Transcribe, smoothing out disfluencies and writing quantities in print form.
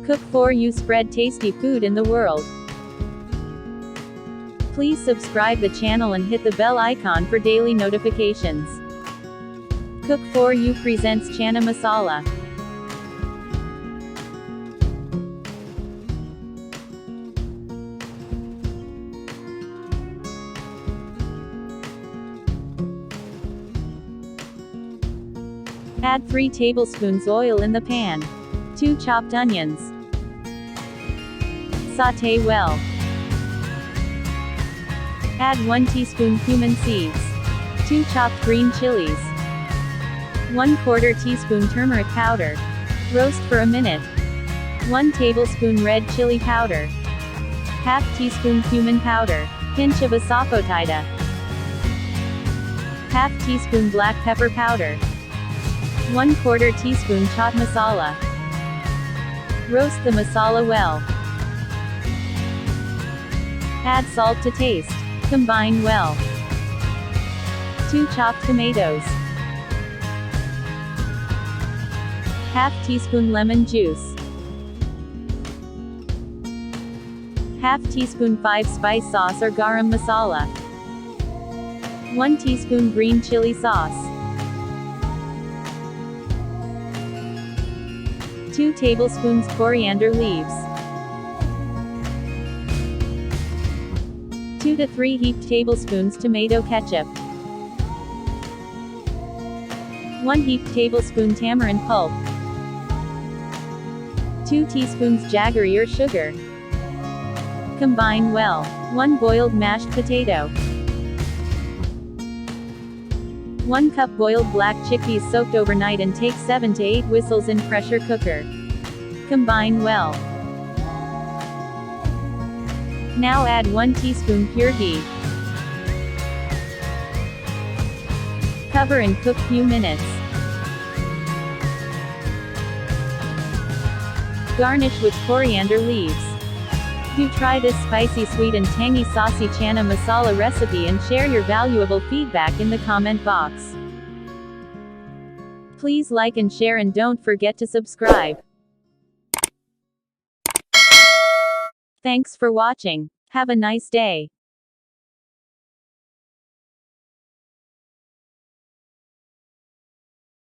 Cook for you, spread tasty food in the world. Please subscribe the channel and hit the bell icon for daily notifications. Cook for you presents Chana Masala. Add 3 tablespoons oil in the pan. 2 chopped onions. Sauté well. Add 1 teaspoon cumin seeds. 2 chopped green chilies. 1/4 teaspoon turmeric powder. Roast for a minute. 1 tablespoon red chili powder. 1/2 teaspoon cumin powder. Pinch of Asafoetida. 1/2 teaspoon black pepper powder. 1/4 teaspoon Chaat Masala. Roast the masala well. Add salt to taste. Combine well. 2 chopped tomatoes. 1/2 teaspoon lemon juice. 1/2 teaspoon 5-spice sauce or Garam Masala. 1 teaspoon green chili sauce. 2 tablespoons coriander leaves. 2 to 3 heaped tablespoons tomato ketchup. 1 heaped tablespoon tamarind pulp. 2 teaspoons Jaggery or sugar. Combine well. 1 boiled mashed potato. 1 cup boiled black chickpeas soaked overnight and take 7 to 8 whistles in pressure cooker. Combine well. Now add 1 teaspoon pure ghee. Cover and cook few minutes. Garnish with coriander leaves. Do try this spicy, sweet and tangy saucy chana masala recipe and share your valuable feedback in the comment box. Please like and share and don't forget to subscribe. Thanks for watching. Have a nice day.